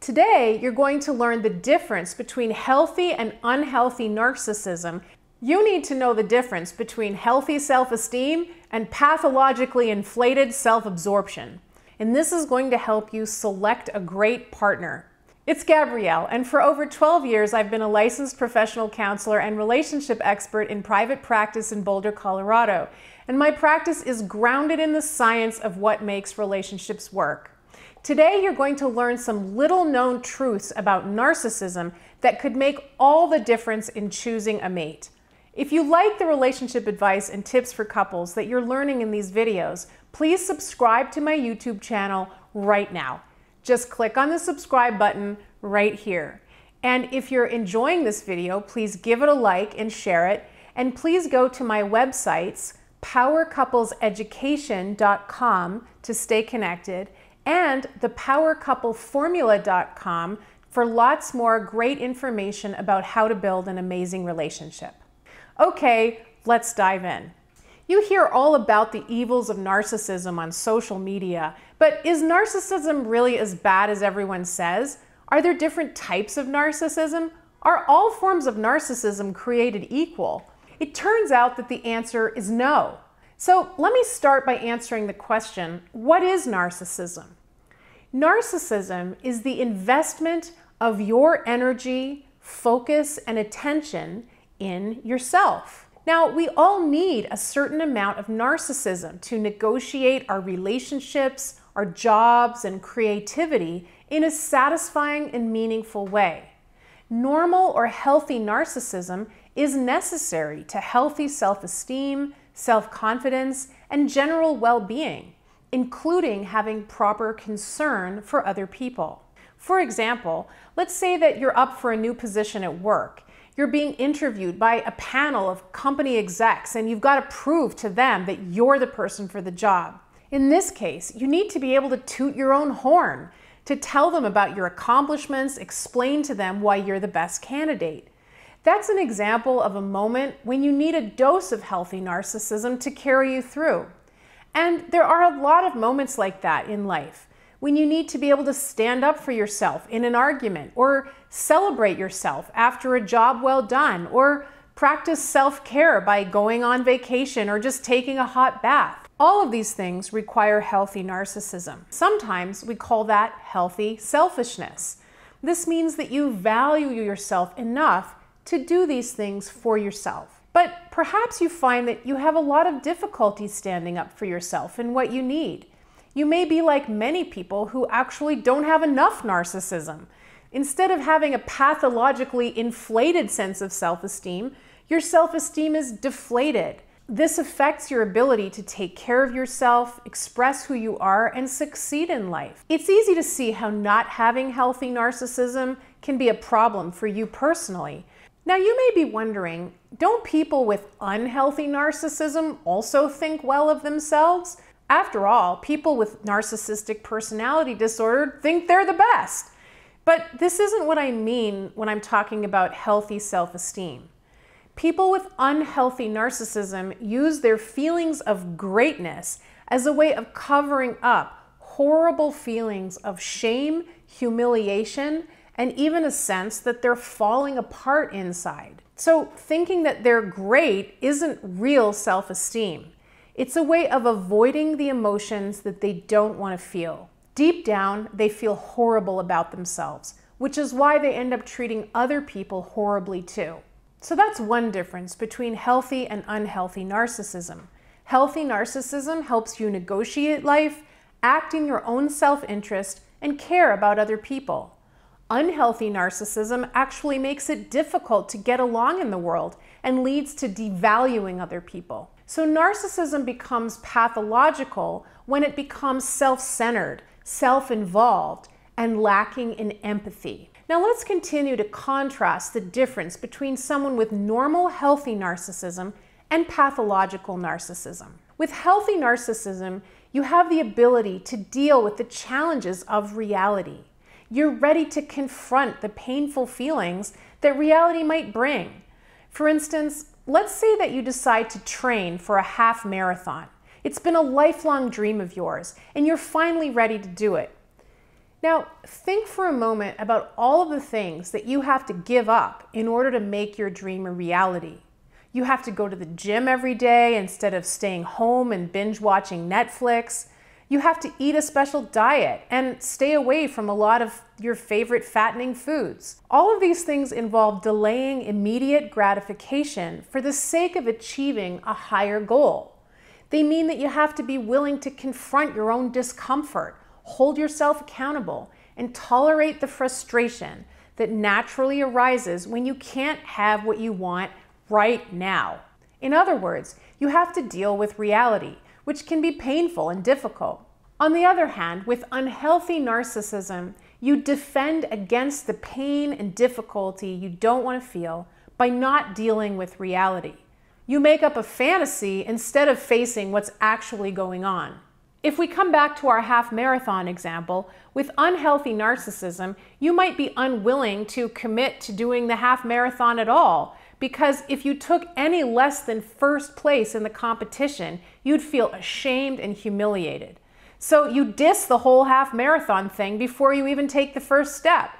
Today, you're going to learn the difference between healthy and unhealthy narcissism. You need to know the difference between healthy self-esteem and pathologically inflated self-absorption. And this is going to help you select a great partner. It's Gabrielle, and for over 12 years, I've been a licensed professional counselor and relationship expert in private practice in Boulder, Colorado. And my practice is grounded in the science of what makes relationships work. Today, you're going to learn some little-known truths about narcissism that could make all the difference in choosing a mate. If you like the relationship advice and tips for couples that you're learning in these videos, please subscribe to my YouTube channel right now. Just click on the subscribe button right here. And if you're enjoying this video, please give it a like and share it. And please go to my websites, powercoupleseducation.com to stay connected, and thepowercoupleformula.com for lots more great information about how to build an amazing relationship. Okay, let's dive in. You hear all about the evils of narcissism on social media, but is narcissism really as bad as everyone says? Are there different types of narcissism? Are all forms of narcissism created equal? It turns out that the answer is no. So let me start by answering the question, what is narcissism? Narcissism is the investment of your energy, focus, and attention in yourself. Now, we all need a certain amount of narcissism to negotiate our relationships, our jobs, and creativity in a satisfying and meaningful way. Normal or healthy narcissism is necessary to healthy self-esteem, self-confidence, and general well-being, including having proper concern for other people. For example, let's say that you're up for a new position at work. You're being interviewed by a panel of company execs, and you've got to prove to them that you're the person for the job. In this case, you need to be able to toot your own horn, to tell them about your accomplishments, explain to them why you're the best candidate. That's an example of a moment when you need a dose of healthy narcissism to carry you through. And there are a lot of moments like that in life, when you need to be able to stand up for yourself in an argument, or celebrate yourself after a job well done, or practice self-care by going on vacation or just taking a hot bath. All of these things require healthy narcissism. Sometimes we call that healthy selfishness. This means that you value yourself enough to do these things for yourself. But perhaps you find that you have a lot of difficulty standing up for yourself and what you need. You may be like many people who actually don't have enough narcissism. Instead of having a pathologically inflated sense of self-esteem, your self-esteem is deflated. This affects your ability to take care of yourself, express who you are, and succeed in life. It's easy to see how not having healthy narcissism can be a problem for you personally. Now, you may be wondering, don't people with unhealthy narcissism also think well of themselves? After all, people with narcissistic personality disorder think they're the best. But this isn't what I mean when I'm talking about healthy self-esteem. People with unhealthy narcissism use their feelings of greatness as a way of covering up horrible feelings of shame, humiliation, and even a sense that they're falling apart inside. So thinking that they're great isn't real self-esteem. It's a way of avoiding the emotions that they don't want to feel. Deep down, they feel horrible about themselves, which is why they end up treating other people horribly too. So that's one difference between healthy and unhealthy narcissism. Healthy narcissism helps you negotiate life, act in your own self-interest, and care about other people. Unhealthy narcissism actually makes it difficult to get along in the world and leads to devaluing other people. So narcissism becomes pathological when it becomes self-centered, self-involved, and lacking in empathy. Now let's continue to contrast the difference between someone with normal, healthy narcissism and pathological narcissism. With healthy narcissism, you have the ability to deal with the challenges of reality. You're ready to confront the painful feelings that reality might bring. For instance, let's say that you decide to train for a half marathon. It's been a lifelong dream of yours, and you're finally ready to do it. Now, think for a moment about all of the things that you have to give up in order to make your dream a reality. You have to go to the gym every day instead of staying home and binge watching Netflix. You have to eat a special diet and stay away from a lot of your favorite fattening foods. All of these things involve delaying immediate gratification for the sake of achieving a higher goal. They mean that you have to be willing to confront your own discomfort, hold yourself accountable, and tolerate the frustration that naturally arises when you can't have what you want right now. In other words, you have to deal with reality, which can be painful and difficult. On the other hand, with unhealthy narcissism, you defend against the pain and difficulty you don't want to feel by not dealing with reality. You make up a fantasy instead of facing what's actually going on. If we come back to our half marathon example, with unhealthy narcissism, you might be unwilling to commit to doing the half marathon at all, because if you took any less than first place in the competition, you'd feel ashamed and humiliated. So you diss the whole half marathon thing before you even take the first step.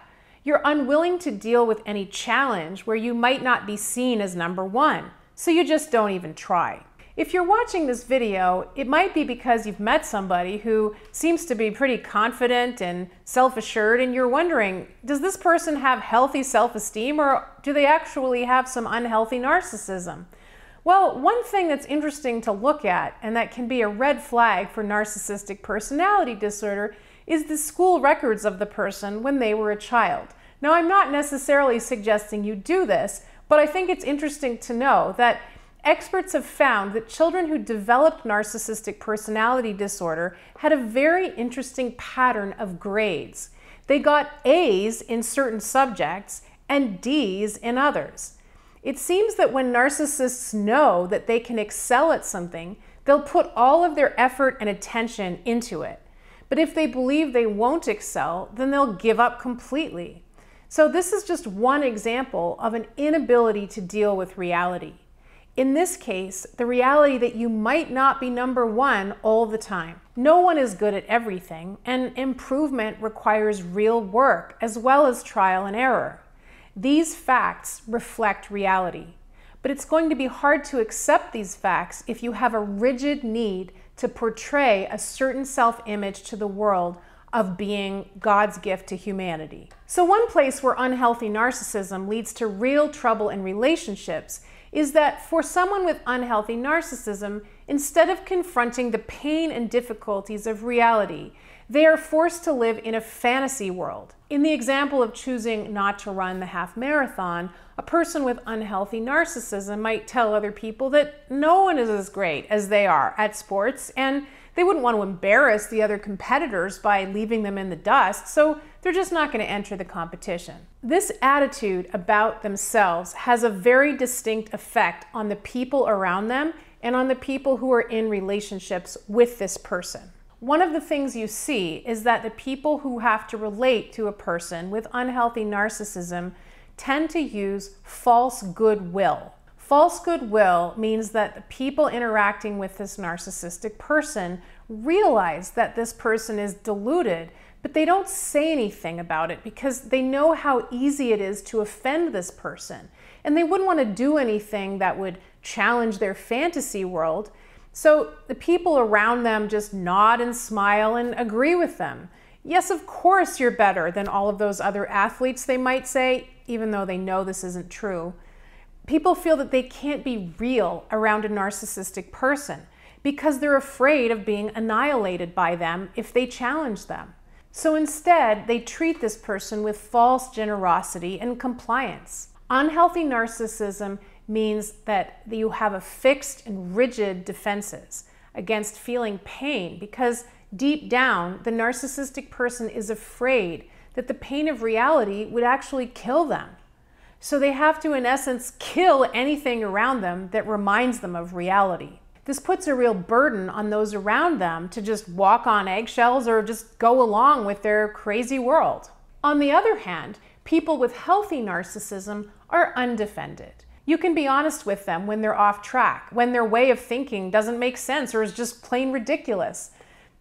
You're unwilling to deal with any challenge where you might not be seen as number one, so you just don't even try. If you're watching this video, it might be because you've met somebody who seems to be pretty confident and self-assured, and you're wondering, does this person have healthy self-esteem, or do they actually have some unhealthy narcissism? Well, one thing that's interesting to look at, and that can be a red flag for narcissistic personality disorder, is the school records of the person when they were a child. Now, I'm not necessarily suggesting you do this, but I think it's interesting to know that experts have found that children who developed narcissistic personality disorder had a very interesting pattern of grades. They got A's in certain subjects and D's in others. It seems that when narcissists know that they can excel at something, they'll put all of their effort and attention into it. But if they believe they won't excel, then they'll give up completely. So this is just one example of an inability to deal with reality. In this case, the reality that you might not be number one all the time. No one is good at everything, and improvement requires real work as well as trial and error. These facts reflect reality, but it's going to be hard to accept these facts if you have a rigid need to portray a certain self-image to the world of being God's gift to humanity. So one place where unhealthy narcissism leads to real trouble in relationships is that for someone with unhealthy narcissism, instead of confronting the pain and difficulties of reality, they are forced to live in a fantasy world. In the example of choosing not to run the half marathon, a person with unhealthy narcissism might tell other people that no one is as great as they are at sports, and they wouldn't want to embarrass the other competitors by leaving them in the dust, so they're just not going to enter the competition. This attitude about themselves has a very distinct effect on the people around them and on the people who are in relationships with this person. One of the things you see is that the people who have to relate to a person with unhealthy narcissism tend to use false goodwill. False goodwill means that the people interacting with this narcissistic person realize that this person is deluded, but they don't say anything about it because they know how easy it is to offend this person. And they wouldn't want to do anything that would challenge their fantasy world. So the people around them just nod and smile and agree with them. Yes, of course you're better than all of those other athletes, they might say, even though they know this isn't true. People feel that they can't be real around a narcissistic person because they're afraid of being annihilated by them if they challenge them. So instead, they treat this person with false generosity and compliance. Unhealthy narcissism means that you have a fixed and rigid defenses against feeling pain because deep down, the narcissistic person is afraid that the pain of reality would actually kill them. So they have to, in essence, kill anything around them that reminds them of reality. This puts a real burden on those around them to just walk on eggshells or just go along with their crazy world. On the other hand, people with healthy narcissism are undefended. You can be honest with them when they're off track, when their way of thinking doesn't make sense or is just plain ridiculous.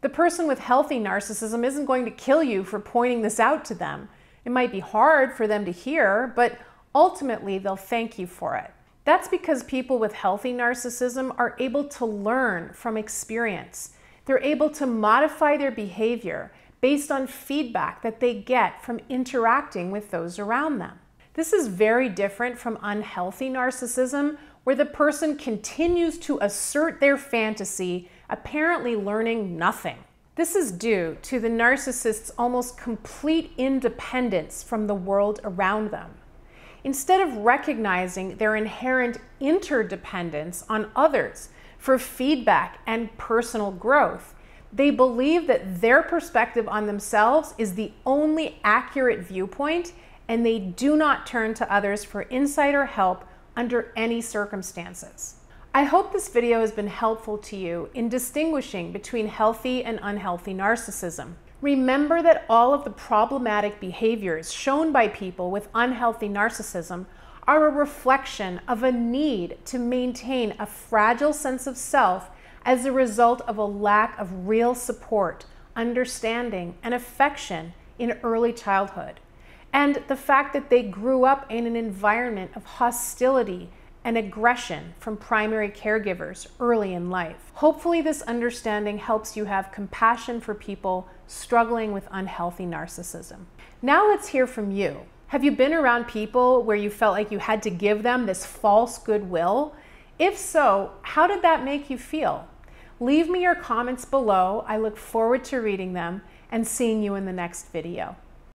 The person with healthy narcissism isn't going to kill you for pointing this out to them. It might be hard for them to hear, but ultimately they'll thank you for it. That's because people with healthy narcissism are able to learn from experience. They're able to modify their behavior based on feedback that they get from interacting with those around them. This is very different from unhealthy narcissism, where the person continues to assert their fantasy, apparently learning nothing. This is due to the narcissist's almost complete independence from the world around them. Instead of recognizing their inherent interdependence on others for feedback and personal growth, they believe that their perspective on themselves is the only accurate viewpoint, and they do not turn to others for insight or help under any circumstances. I hope this video has been helpful to you in distinguishing between healthy and unhealthy narcissism. Remember that all of the problematic behaviors shown by people with unhealthy narcissism are a reflection of a need to maintain a fragile sense of self as a result of a lack of real support, understanding, and affection in early childhood, and the fact that they grew up in an environment of hostility and aggression from primary caregivers early in life. Hopefully this understanding helps you have compassion for people struggling with unhealthy narcissism. Now let's hear from you. Have you been around people where you felt like you had to give them this false goodwill? If so, how did that make you feel? Leave me your comments below. I look forward to reading them and seeing you in the next video.